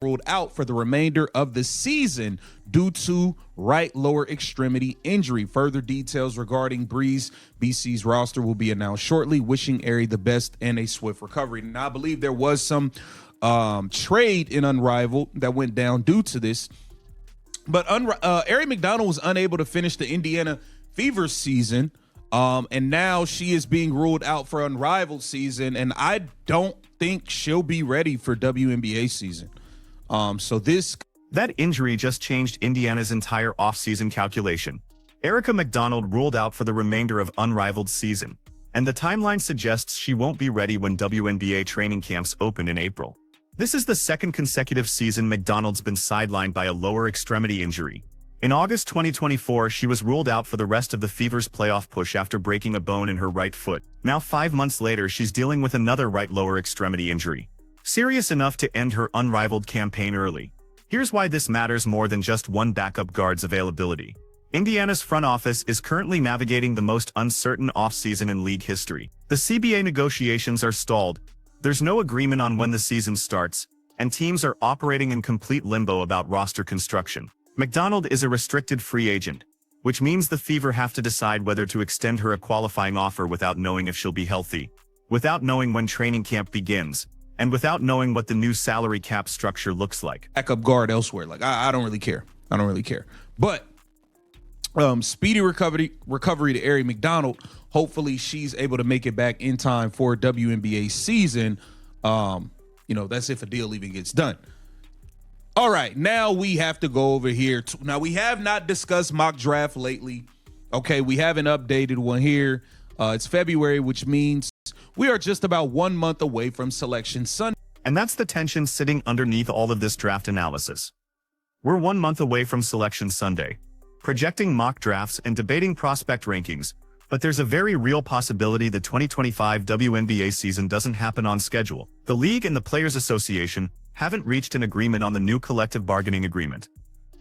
ruled out for the remainder of the season due to right lower extremity injury. Further details regarding Bree's BC's roster will be announced shortly. Wishing Ari the best and a swift recovery. Now, I believe there was some trade in Unrivaled that went down due to this, but Ari McDonald was unable to finish the Indiana Fever season, and now she is being ruled out for Unrivaled season, and I don't think she'll be ready for WNBA season. That injury just changed Indiana's entire offseason calculation. Erica McDonald ruled out for the remainder of Unrivaled season, and the timeline suggests she won't be ready when WNBA training camps open in April. This is the second consecutive season McDonald's been sidelined by a lower extremity injury. In August 2024, she was ruled out for the rest of the Fever's playoff push after breaking a bone in her right foot. Now 5 months later, she's dealing with another right lower extremity injury, serious enough to end her Unrivaled campaign early. Here's why this matters more than just one backup guard's availability. Indiana's front office is currently navigating the most uncertain offseason in league history. The CBA negotiations are stalled, there's no agreement on when the season starts, and teams are operating in complete limbo about roster construction. McDonald is a restricted free agent, which means the Fever have to decide whether to extend her a qualifying offer without knowing if she'll be healthy, without knowing when training camp begins, and without knowing what the new salary cap structure looks like. Backup guard elsewhere. Like, I don't really care. I don't really care. But speedy recovery to Ari McDonald. Hopefully she's able to make it back in time for WNBA season. That's if a deal even gets done. All right, now we have to go over here. Now, we have not discussed mock draft lately. Okay, we have an updated one here. It's February, which means we are just about 1 month away from Selection Sunday. And that's the tension sitting underneath all of this draft analysis. We're 1 month away from Selection Sunday, projecting mock drafts and debating prospect rankings, but there's a very real possibility the 2025 WNBA season doesn't happen on schedule. The league and the Players Association haven't reached an agreement on the new collective bargaining agreement.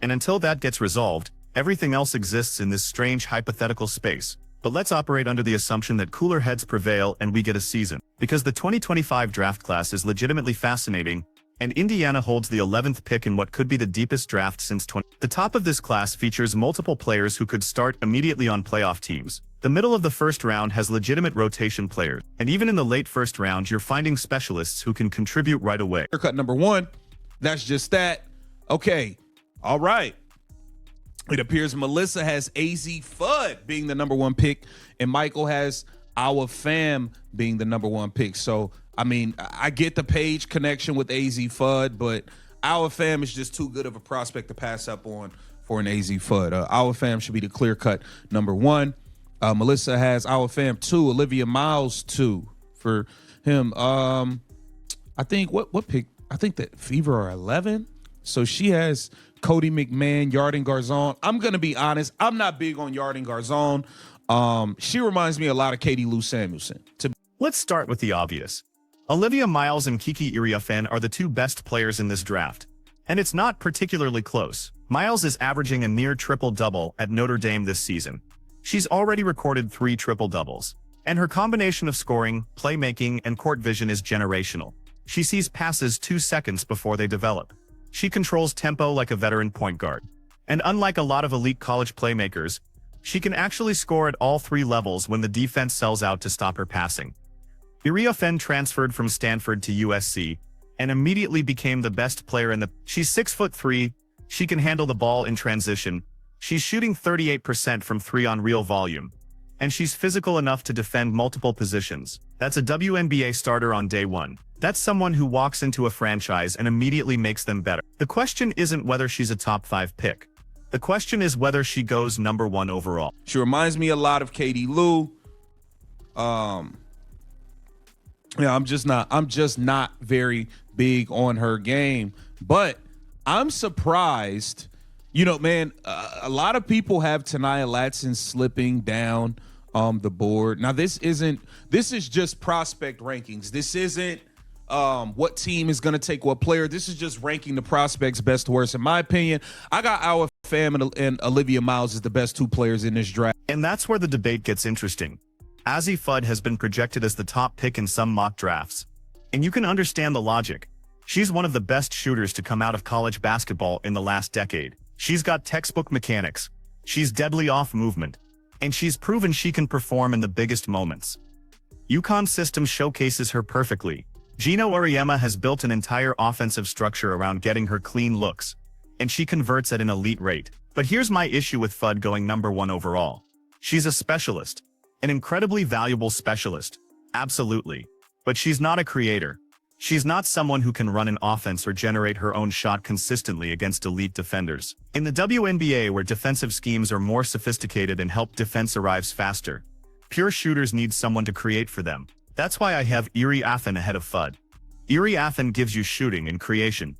And until that gets resolved, everything else exists in this strange hypothetical space. But let's operate under the assumption that cooler heads prevail and we get a season. Because the 2025 draft class is legitimately fascinating, and Indiana holds the 11th pick in what could be the deepest draft since 20. The top of this class features multiple players who could start immediately on playoff teams. The middle of the first round has legitimate rotation players, and even in the late first round, you're finding specialists who can contribute right away. Cut number one, that's just that. Okay, all right. It appears Melissa has AZ Fudd being the number 1 pick, and Michael has our fam being the number 1 pick. So, I mean, I get the Page connection with AZ Fudd, but our fam is just too good of a prospect to pass up on for an AZ Fudd. Our fam should be the clear-cut number 1. Melissa has our fam 2, Olivia Miles 2 for him. I think what pick? I think that Fever are 11. So she has Cody McMahon, Yarden Garzon. I'm gonna be honest, I'm not big on Yarden Garzon. She reminds me a lot of Katie Lou Samuelson. Let's start with the obvious. Olivia Miles and Kiki Iriafen are the 2 best players in this draft, and it's not particularly close. Miles is averaging a near triple-double at Notre Dame this season. She's already recorded 3 triple-doubles, and her combination of scoring, playmaking, and court vision is generational. She sees passes 2 seconds before they develop. She controls tempo like a veteran point guard. And unlike a lot of elite college playmakers, she can actually score at all 3 levels when the defense sells out to stop her passing. Iriafen transferred from Stanford to USC and immediately became the best player in the... She's 6'3", she can handle the ball in transition, she's shooting 38% from 3 on real volume, and she's physical enough to defend multiple positions. That's a WNBA starter on day 1. That's someone who walks into a franchise and immediately makes them better. The question isn't whether she's a top 5 pick. The question is whether she goes number 1 overall. She reminds me a lot of Katie Lou. I'm just not very big on her game, but I'm surprised. Man, a lot of people have Tania Latson slipping down the board. Now, this is just prospect rankings. This isn't what team is going to take what player. This is just ranking the prospects best to worst. In my opinion, I got our fam and Olivia Miles as the best 2 players in this draft. And that's where the debate gets interesting. AZ Fudd has been projected as the top pick in some mock drafts. And you can understand the logic. She's one of the best shooters to come out of college basketball in the last decade. She's got textbook mechanics. She's deadly off movement. And she's proven she can perform in the biggest moments. UConn's system showcases her perfectly. Gino Auriemma has built an entire offensive structure around getting her clean looks, and she converts at an elite rate. But here's my issue with Fudd going number 1 overall. She's a specialist. An incredibly valuable specialist. Absolutely. But she's not a creator. She's not someone who can run an offense or generate her own shot consistently against elite defenders. In the WNBA, where defensive schemes are more sophisticated and help defense arrives faster, pure shooters need someone to create for them. That's why I have Iri Athen ahead of Fudd. Iri Athen gives you shooting and creation.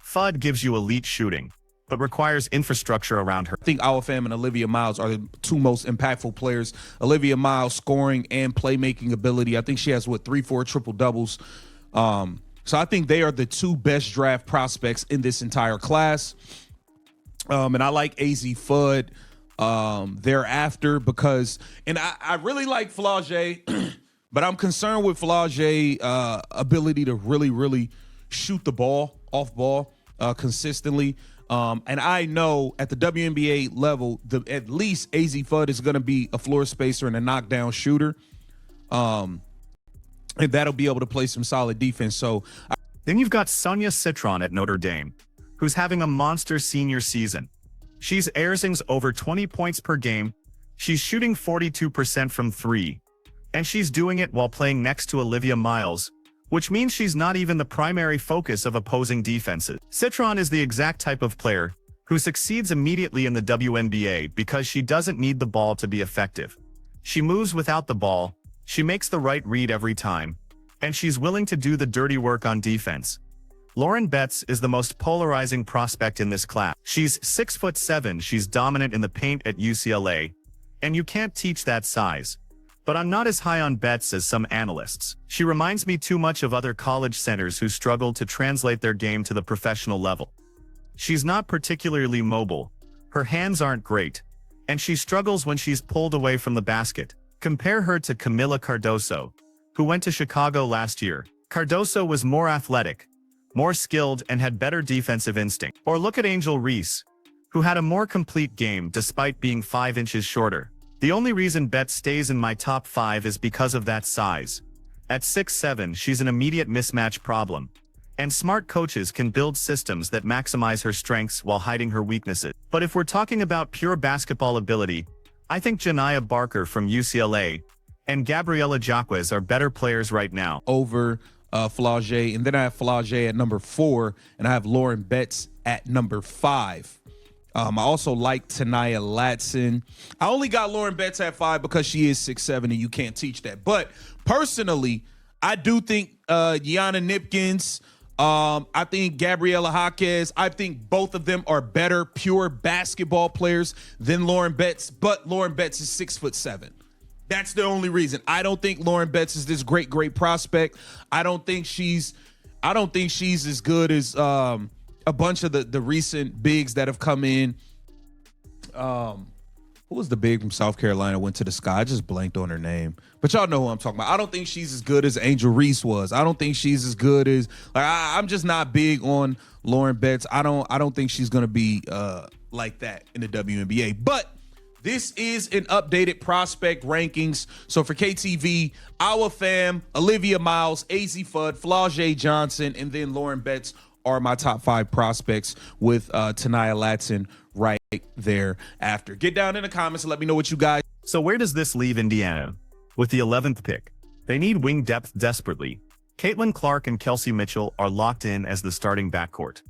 Fudd gives you elite shooting, but requires infrastructure around her. I think Our Fam and Olivia Miles are the two most impactful players. Olivia Miles scoring and playmaking ability. I think she has 3-4 triple doubles. So I think they are the two best draft prospects in this entire class. And I like AZ Fudd thereafter because, and I really like Flau'jae, but I'm concerned with Flau'jae ability to really shoot the ball, off ball, consistently. And I know at the WNBA level, at least AZ Fudd is going to be a floor spacer and a knockdown shooter. And that'll be able to play some solid defense. So then you've got Sonia Citron at Notre Dame, who's having a monster senior season. She's averaging over 20 points per game. She's shooting 42% from 3. And she's doing it while playing next to Olivia Miles, which means she's not even the primary focus of opposing defenses. Citron is the exact type of player who succeeds immediately in the WNBA because she doesn't need the ball to be effective. She moves without the ball, she makes the right read every time, and she's willing to do the dirty work on defense. Lauren Betts is the most polarizing prospect in this class. She's 6'7", she's dominant in the paint at UCLA, and you can't teach that size. But I'm not as high on Betts as some analysts. She reminds me too much of other college centers who struggled to translate their game to the professional level. She's not particularly mobile, her hands aren't great, and she struggles when she's pulled away from the basket. Compare her to Camila Cardoso, who went to Chicago last year. Cardoso was more athletic, more skilled, and had better defensive instinct. Or look at Angel Reese, who had a more complete game despite being 5 inches shorter. The only reason Betts stays in my top 5 is because of that size. At 6'7", she's an immediate mismatch problem. And smart coaches can build systems that maximize her strengths while hiding her weaknesses. But if we're talking about pure basketball ability, I think Janiyah Barker from UCLA and Gabriela Jacquez are better players right now. Over Flau'jae, and then I have Flau'jae at number 4, and I have Lauren Betts at number 5. I also like Ta'Niya Latson. I only got Lauren Betts at 5 because she is 6'7", and you can't teach that. But personally, I do think Gianna Nipkins, I think Gabriela Jaquez, I think both of them are better pure basketball players than Lauren Betts, but Lauren Betts is 6'7". That's the only reason. I don't think Lauren Betts is this great prospect. I don't think she's as good as a bunch of the recent bigs that have come in. Who was the big from South Carolina went to the Sky? I just blanked on her name. But y'all know who I'm talking about. I don't think she's as good as Angel Reese was. I don't think she's as good as I'm just not big on Lauren Betts. I don't think she's gonna be like that in the WNBA. But this is an updated prospect rankings. So for KTV, Our Fam, Olivia Miles, AZ Fudd, Flau'jae Johnson, and then Lauren Betts are my top 5 prospects with Ta'Niya Latson right there after. Get down in the comments and let me know what you guys. So where does this leave Indiana? With the 11th pick, they need wing depth desperately. Caitlin Clark and Kelsey Mitchell are locked in as the starting backcourt.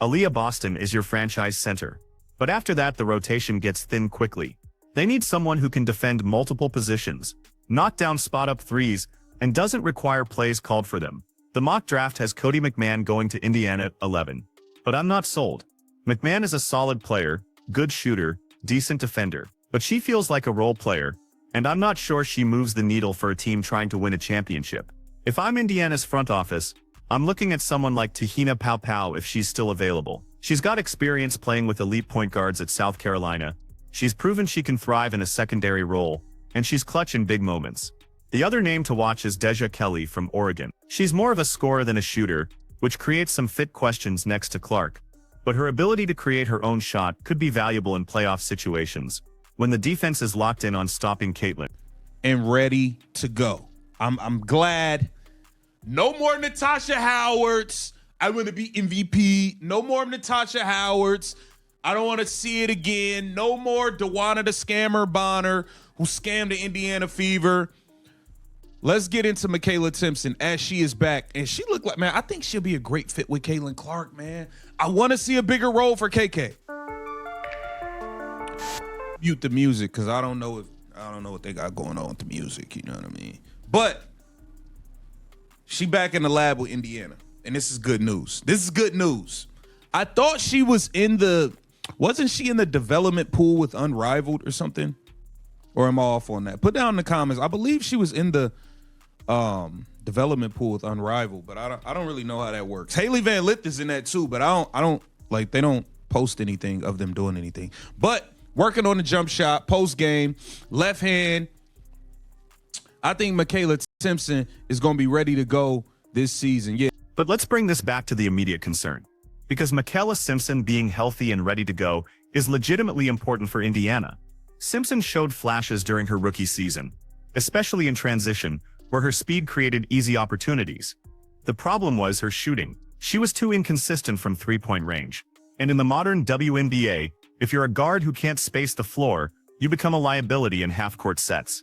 Aaliyah Boston is your franchise center. But after that, the rotation gets thin quickly. They need someone who can defend multiple positions, knock down spot-up threes, and doesn't require plays called for them. The mock draft has Cody McMahon going to Indiana at 11. But I'm not sold. McMahon is a solid player, good shooter, decent defender. But she feels like a role player, and I'm not sure she moves the needle for a team trying to win a championship. If I'm Indiana's front office, I'm looking at someone like Tahina Paopao if she's still available. She's got experience playing with elite point guards at South Carolina. She's proven she can thrive in a secondary role, and she's clutch in big moments. The other name to watch is Deja Kelly from Oregon. She's more of a scorer than a shooter, which creates some fit questions next to Clark. But her ability to create her own shot could be valuable in playoff situations, when the defense is locked in on stopping Caitlin. And ready to go. I'm glad. No more Natasha Howards. I want to be MVP. No more Natasha Howards. I don't want to see it again. No more Dewana the Scammer Bonner, who scammed the Indiana Fever. Let's get into Michaela Simpson as she is back. And she looked like, man, I think she'll be a great fit with Caitlin Clark, man. I want to see a bigger role for KK. Mute the music, because I don't know what they got going on with the music, you know what I mean? But she back in the lab with Indiana, and this is good news. This is good news. I thought she was wasn't she in the development pool with Unrivaled or something? Or am I off on that? Put down in the comments. I believe she was in the development pool with Unrivaled, but I don't really know how that works. Haley Van Lith is in that too, but I don't like, they don't post anything of them doing anything. But working on the jump shot, post game, left hand. I think Michaela Simpson is going to be ready to go this season. Yeah. But let's bring this back to the immediate concern, because Michaela Simpson being healthy and ready to go is legitimately important for Indiana. Simpson showed flashes during her rookie season, especially in transition, where her speed created easy opportunities. The problem was her shooting. She was too inconsistent from three-point range. And in the modern WNBA, if you're a guard who can't space the floor, you become a liability in half-court sets.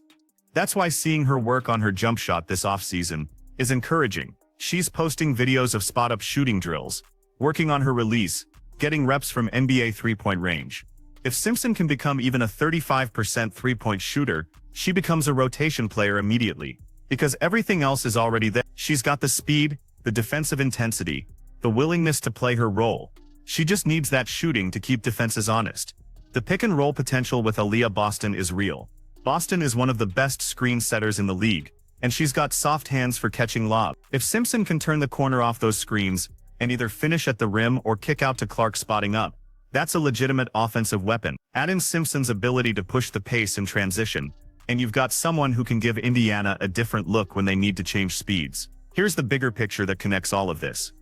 That's why seeing her work on her jump shot this offseason is encouraging. She's posting videos of spot-up shooting drills, working on her release, getting reps from NBA three-point range. If Simpson can become even a 35% three-point shooter, she becomes a rotation player immediately, because everything else is already there. She's got the speed, the defensive intensity, the willingness to play her role. She just needs that shooting to keep defenses honest. The pick-and-roll potential with Aaliyah Boston is real. Boston is one of the best screen setters in the league, and she's got soft hands for catching lob. If Simpson can turn the corner off those screens and either finish at the rim or kick out to Clark spotting up, that's a legitimate offensive weapon. Add in Simpson's ability to push the pace in transition, and you've got someone who can give Indiana a different look when they need to change speeds. Here's the bigger picture that connects all of this.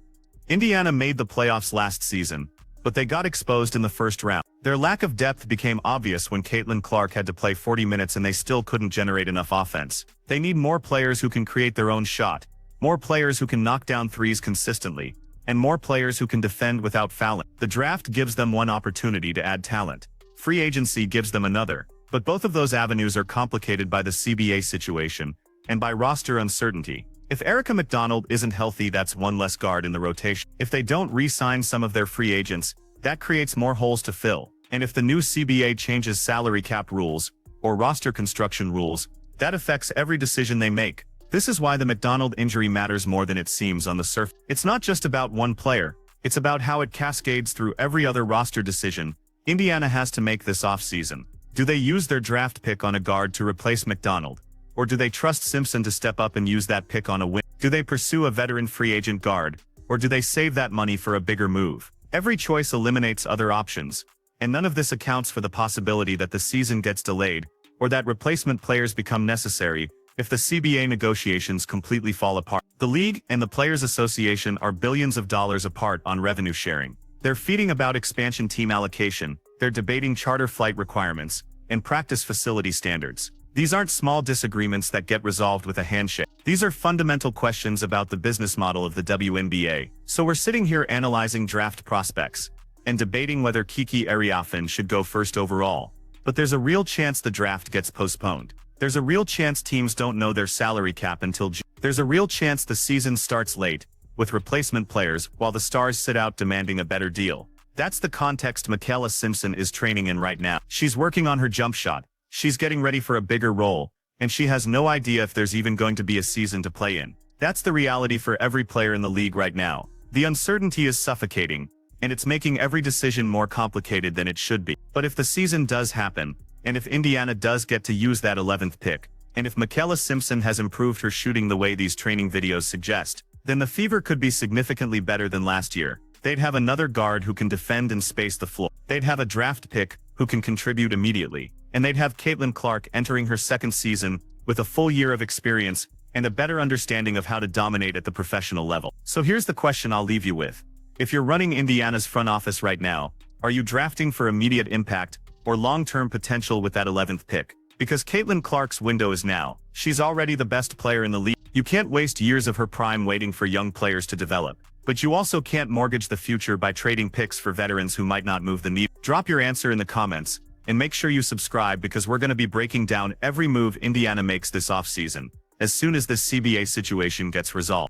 Indiana made the playoffs last season, but they got exposed in the first round. Their lack of depth became obvious when Caitlin Clark had to play 40 minutes and they still couldn't generate enough offense. They need more players who can create their own shot, more players who can knock down threes consistently, and more players who can defend without fouling. The draft gives them one opportunity to add talent. Free agency gives them another, but both of those avenues are complicated by the CBA situation and by roster uncertainty. If Erica McDonald isn't healthy, that's one less guard in the rotation. If they don't re-sign some of their free agents, that creates more holes to fill. And if the new CBA changes salary cap rules or roster construction rules, that affects every decision they make. This is why the McDonald injury matters more than it seems on the surface. It's not just about one player, it's about how it cascades through every other roster decision Indiana has to make this offseason. Do they use their draft pick on a guard to replace McDonald? Or do they trust Simpson to step up and use that pick on a wing? Do they pursue a veteran free agent guard? Or do they save that money for a bigger move? Every choice eliminates other options, and none of this accounts for the possibility that the season gets delayed, or that replacement players become necessary if the CBA negotiations completely fall apart. The league and the Players Association are billions of dollars apart on revenue sharing. They're feeding about expansion team allocation, they're debating charter flight requirements, and practice facility standards. These aren't small disagreements that get resolved with a handshake. These are fundamental questions about the business model of the WNBA. So we're sitting here analyzing draft prospects and debating whether Kiki Ariafin should go first overall. But there's a real chance the draft gets postponed. There's a real chance teams don't know their salary cap until June. There's a real chance the season starts late, with replacement players, while the stars sit out demanding a better deal. That's the context Michaela Simpson is training in right now. She's working on her jump shot. She's getting ready for a bigger role, and she has no idea if there's even going to be a season to play in. That's the reality for every player in the league right now. The uncertainty is suffocating, and it's making every decision more complicated than it should be. But if the season does happen, and if Indiana does get to use that 11th pick, and if Michaela Simpson has improved her shooting the way these training videos suggest, then the Fever could be significantly better than last year. They'd have another guard who can defend and space the floor. They'd have a draft pick who can contribute immediately. And they'd have Caitlin Clark entering her second season with a full year of experience and a better understanding of how to dominate at the professional level. So here's the question I'll leave you with. If you're running Indiana's front office right now, are you drafting for immediate impact or long-term potential with that 11th pick? Because Caitlin Clark's window is now. She's already the best player in the league. You can't waste years of her prime waiting for young players to develop. But you also can't mortgage the future by trading picks for veterans who might not move the needle. Drop your answer in the comments, and make sure you subscribe because we're going to be breaking down every move Indiana makes this offseason as soon as this CBA situation gets resolved.